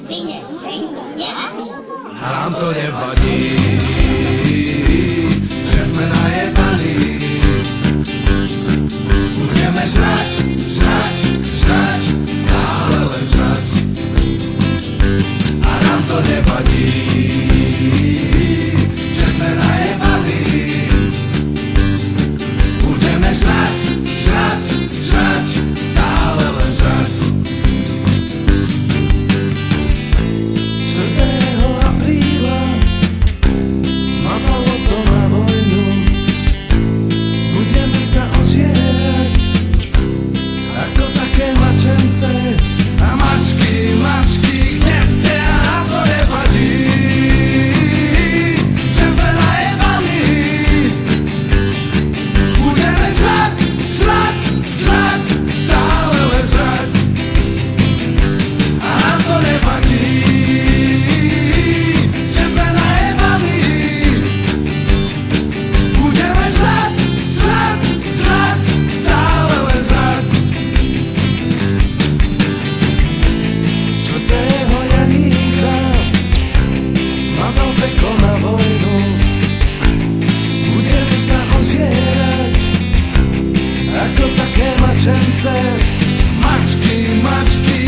Vine, že im to nevadí. Nám to nevadí, že sme najebaní. Budeme žrať, žrať, žrať, stále len žrať. A nám to nevadí, že sme najebaní. Budeme žrať, žrať, žrať, stále len žrať. 4. apríla mazalo to na vojnu. Budeme sa ožierať ako také mačence. A mačky, mačky, kde ste? A nám to nevadí, že sme najebaní. Budeme žrať, žrať, žrať, stále len žrať. A nám to nevadí, že sme najebaní. Budeme žrať, žrať, žrať, stále len žrať. 4. janíka mazal peklo na vojnu. Budeme sa ožierať ako také mačence. Mačky, mačky,